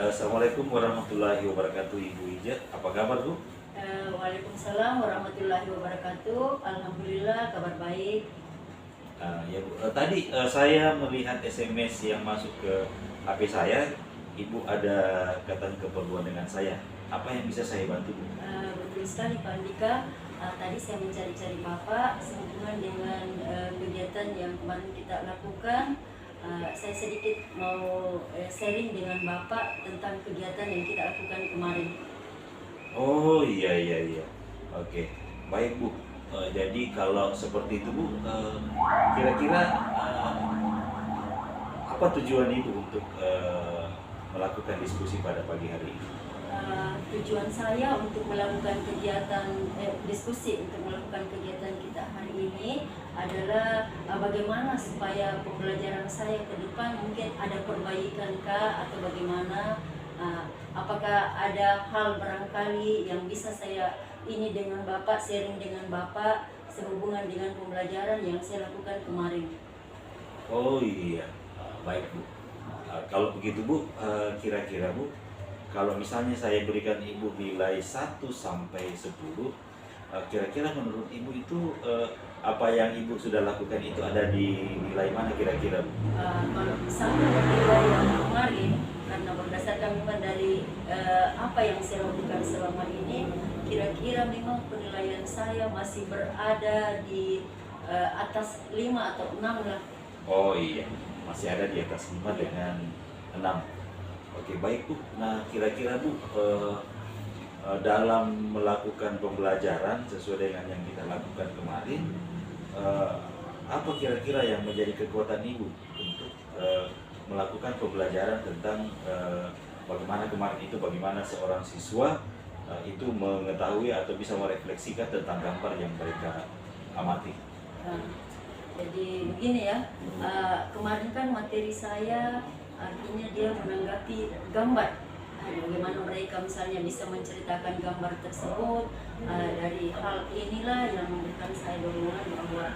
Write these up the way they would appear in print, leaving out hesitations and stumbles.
Assalamualaikum warahmatullahi wabarakatuh, Ibu Ijat. Apa kabar, Bu? Waalaikumsalam warahmatullahi wabarakatuh. Alhamdulillah kabar baik. Ya, Bu. Tadi saya melihat SMS yang masuk ke HP saya. Ibu ada katanya keperluan dengan saya. Apa yang bisa saya bantu, Bu? Betul sekali Pak Andika. Tadi saya mencari-cari Bapak sehubungan dengan kegiatan yang kemarin kita lakukan. Saya sedikit mau sharing dengan Bapak tentang kegiatan yang kita lakukan kemarin. Oh, iya. Oke, baik, Bu. Jadi kalau seperti itu, Bu, kira-kira apa tujuan Ibu untuk melakukan diskusi pada pagi hari ini? Tujuan saya untuk melakukan kegiatan diskusi untuk melakukan kegiatan kita hari ini adalah bagaimana supaya pembelajaran saya ke depan mungkin ada perbaikan kah atau bagaimana, apakah ada hal barangkali yang bisa saya ini dengan Bapak, sharing dengan Bapak sehubungan dengan pembelajaran yang saya lakukan kemarin. Oh iya, baik, Bu. Kalau begitu, Bu, kira-kira, Bu, kalau misalnya saya berikan Ibu nilai 1 sampai 10, kira-kira menurut Ibu itu apa yang Ibu sudah lakukan itu ada di nilai mana kira-kira, Bu? Kalau misalnya nilai yang kemarin, karena berdasarkan memang dari apa yang saya lakukan selama ini, kira-kira memang penilaian saya masih berada di atas 5 atau 6 lah. Oh iya, masih ada di atas 5 dengan 6. Oke, baik, Bu. Nah, kira-kira, Bu, dalam melakukan pembelajaran sesuai dengan yang kita lakukan kemarin, apa kira-kira yang menjadi kekuatan Ibu untuk melakukan pembelajaran tentang bagaimana kemarin itu, bagaimana seorang siswa itu mengetahui atau bisa merefleksikan tentang gambar yang mereka amati? Jadi begini ya, kemarin kan materi saya artinya dia menanggapi gambar. Bagaimana mereka misalnya bisa menceritakan gambar tersebut. Dari hal inilah yang memberikan saya dorongan bahwa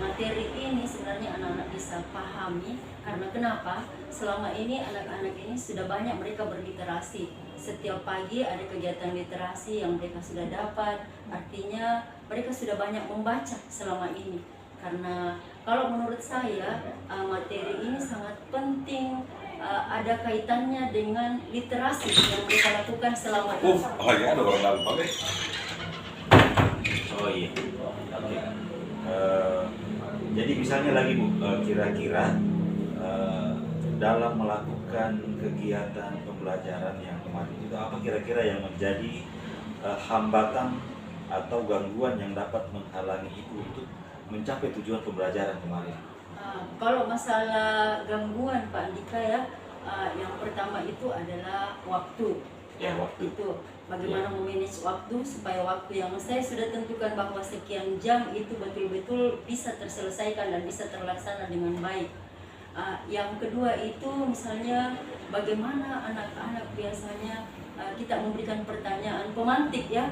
materi ini sebenarnya anak-anak bisa pahami. Karena kenapa? Selama ini anak-anak ini sudah banyak mereka berliterasi. Setiap pagi ada kegiatan literasi yang mereka sudah dapat. Artinya mereka sudah banyak membaca selama ini. Karena kalau menurut saya materi ini sangat penting, ada kaitannya dengan literasi yang mereka lakukan selama ini. Oh iya, ada orang dalam pakai. Oh iya, oke. Jadi misalnya lagi, Bu, kira-kira dalam melakukan kegiatan pembelajaran yang kemarin itu apa kira-kira yang menjadi hambatan atau gangguan yang dapat menghalangi Ibu untuk mencapai tujuan pembelajaran kemarin? Kalau masalah gangguan Pak Andika ya, yang pertama itu adalah waktu. Ya, waktu. Itu bagaimana memanage waktu supaya waktu yang saya sudah tentukan bahwa sekian jam itu betul-betul bisa terselesaikan dan bisa terlaksana dengan baik. Yang kedua itu misalnya bagaimana anak-anak biasanya kita memberikan pertanyaan pemantik ya.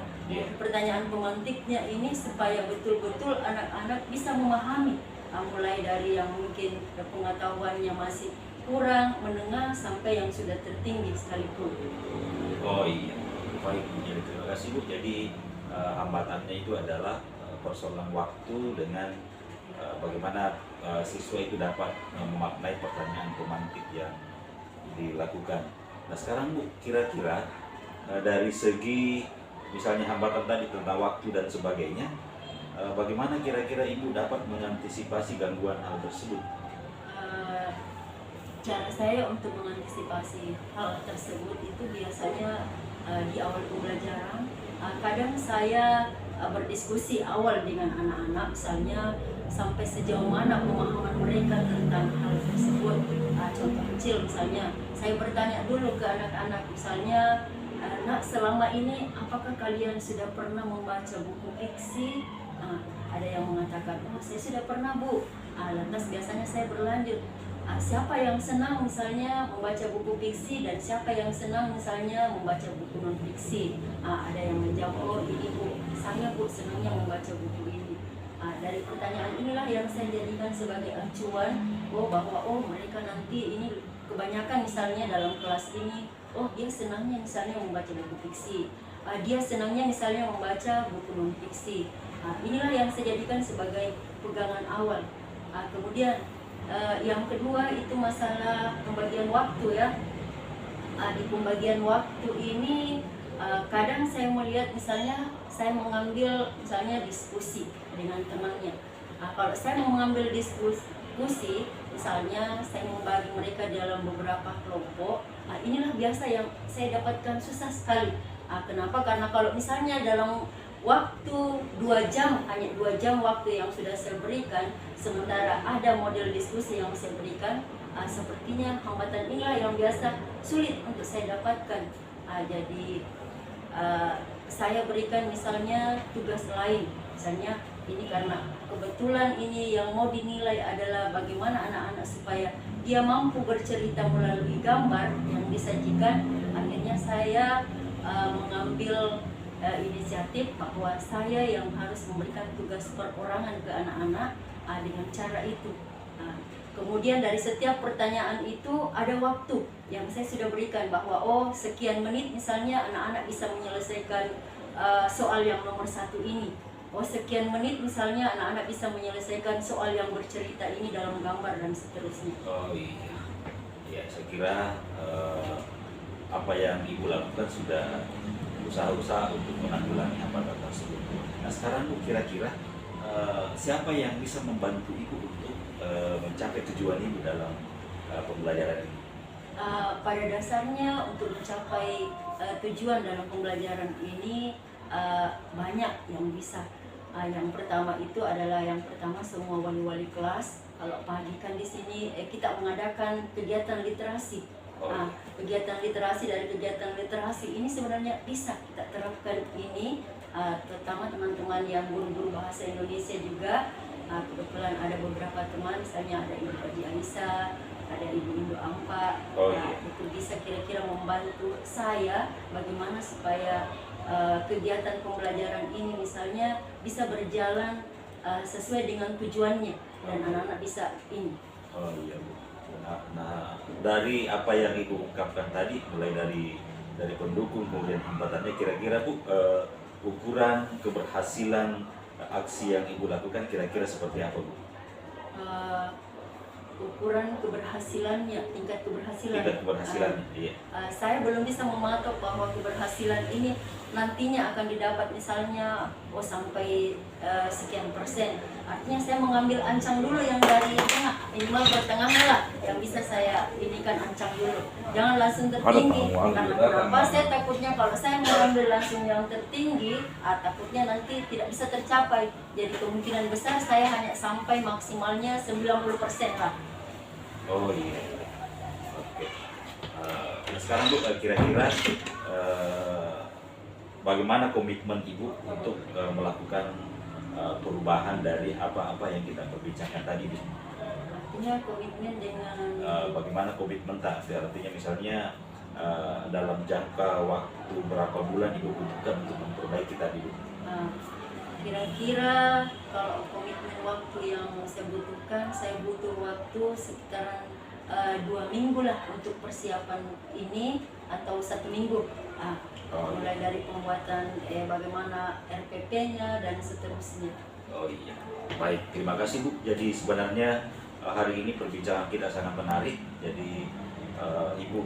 Pertanyaan pemantiknya ini supaya betul-betul anak-anak bisa memahami, mulai dari yang mungkin pengetahuannya masih kurang, menengah, sampai yang sudah tertinggi sekalipun. Oh iya, baik, Bu. Jadi terima kasih, Bu. Jadi hambatannya itu adalah persoalan waktu dengan bagaimana siswa itu dapat memaknai pertanyaan pemantik yang dilakukan. Nah sekarang, Bu, kira-kira dari segi misalnya hambatan tadi tentang waktu dan sebagainya, bagaimana kira-kira Ibu dapat mengantisipasi gangguan hal tersebut? Cara saya untuk mengantisipasi hal tersebut itu biasanya di awal pembelajaran, kadang saya berdiskusi awal dengan anak-anak, misalnya sampai sejauh mana pemahaman mereka tentang hal tersebut. Contoh kecil misalnya, saya bertanya dulu ke anak-anak, misalnya, nak, selama ini apakah kalian sudah pernah membaca buku fiksi? Ada yang mengatakan, oh saya sudah pernah, Bu. Lantas biasanya saya berlanjut, siapa yang senang misalnya membaca buku fiksi dan siapa yang senang misalnya membaca buku non fiksi? Ada yang menjawab, oh ini Bu, saya Bu senangnya membaca buku ini. Dari pertanyaan inilah yang saya jadikan sebagai acuan, bahwa mereka nanti ini kebanyakan misalnya dalam kelas ini, oh dia senangnya misalnya membaca buku fiksi, dia senangnya misalnya membaca buku non fiksi. Inilah yang saya jadikan sebagai pegangan awal. Kemudian yang kedua itu masalah pembagian waktu ya. Di pembagian waktu ini kadang saya melihat misalnya saya mengambil misalnya diskusi dengan temannya. Kalau saya mau mengambil diskusi, misalnya saya membagi mereka dalam beberapa kelompok, inilah biasa yang saya dapatkan susah sekali. Kenapa? Karena kalau misalnya dalam waktu 2 jam, hanya 2 jam waktu yang sudah saya berikan, sementara ada model diskusi yang saya berikan, sepertinya hambatan inilah yang biasa sulit untuk saya dapatkan. Jadi saya berikan misalnya tugas lain, misalnya ini karena kebetulan ini yang mau dinilai adalah bagaimana anak-anak supaya dia mampu bercerita melalui gambar yang disajikan. Akhirnya saya mengambil inisiatif bahwa saya yang harus memberikan tugas perorangan ke anak-anak dengan cara itu. Kemudian dari setiap pertanyaan itu ada waktu yang saya sudah berikan bahwa sekian menit misalnya anak-anak bisa menyelesaikan soal yang nomor 1 ini. Sekian menit misalnya anak-anak bisa menyelesaikan soal yang bercerita ini dalam gambar dan seterusnya. Oh iya, ya saya kira apa yang Ibu lakukan sudah usaha-usaha untuk menanggulangi hambatan tersebut. Nah sekarang Bu, kira-kira siapa yang bisa membantu Ibu untuk mencapai tujuan Ibu dalam pembelajaran ini? Pada dasarnya untuk mencapai tujuan dalam pembelajaran ini banyak yang bisa. Yang pertama itu adalah semua wali-wali kelas. Kalau pagi kan di sini kita mengadakan kegiatan literasi. Kegiatan literasi, dari kegiatan literasi ini sebenarnya bisa kita terapkan ini, terutama teman-teman yang guru-guru bahasa Indonesia juga. Kebetulan ada beberapa teman, misalnya ada Ibu Haji Anissa, ada Ibu Indo Ampa, itu bisa kira-kira membantu saya bagaimana supaya kegiatan pembelajaran ini misalnya bisa berjalan sesuai dengan tujuannya dan anak-anak bisa ini. Oh iya Bu. Nah dari apa yang Ibu ungkapkan tadi, mulai dari pendukung kemudian hambatannya, kira-kira Bu ukuran keberhasilan aksi yang Ibu lakukan kira-kira seperti apa Bu? Ukuran keberhasilannya, tingkat keberhasilan. Iya. Saya belum bisa mematok bahwa keberhasilan ini nantinya akan didapat misalnya sampai sekian persen. Artinya saya mengambil ancang dulu yang dari tengah, minimal pertengahan lah yang bisa saya inikan ancang dulu. Jangan langsung tertinggi. Karena kenapa? Saya takutnya kalau saya mengambil langsung yang tertinggi, takutnya nanti tidak bisa tercapai. Jadi kemungkinan besar saya hanya sampai maksimalnya 90% lah. Oh iya. Oke. Nah sekarang Bu, kira-kira bagaimana komitmen Ibu untuk melakukan perubahan dari apa-apa yang kita perbincangkan tadi Bu? Artinya komitmen dengan bagaimana komitmen artinya misalnya dalam jangka waktu berapa bulan Ibu butuhkan untuk memperbaiki tadi Bu? Kira-kira kalau komitmen waktu yang saya butuhkan, saya butuh waktu sekitaran 2 minggu lah untuk persiapan ini, atau 1 minggu. Mulai dari pembuatan bagaimana RPP-nya dan seterusnya. Oh iya, baik, terima kasih Bu. Jadi sebenarnya hari ini perbincangan kita sangat menarik. Jadi Ibu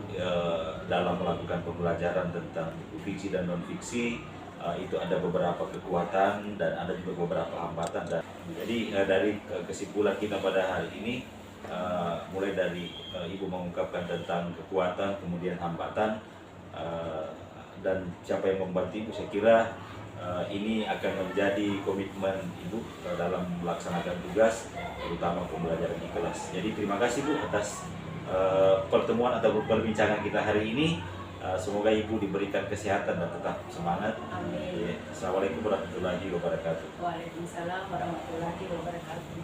dalam melakukan pembelajaran tentang fiksi dan non fiksi itu ada beberapa kekuatan dan ada juga beberapa hambatan. Dan jadi dari kesimpulan kita pada hari ini, mulai dari Ibu mengungkapkan tentang kekuatan, kemudian hambatan, dan siapa yang membantu Ibu, saya kira ini akan menjadi komitmen Ibu dalam melaksanakan tugas, terutama pembelajaran di kelas. Jadi terima kasih Bu atas pertemuan atau perbincangan kita hari ini. Semoga Ibu diberikan kesehatan dan tetap semangat. Amin. Assalamualaikum warahmatullahi wabarakatuh. Waalaikumsalam warahmatullahi wabarakatuh.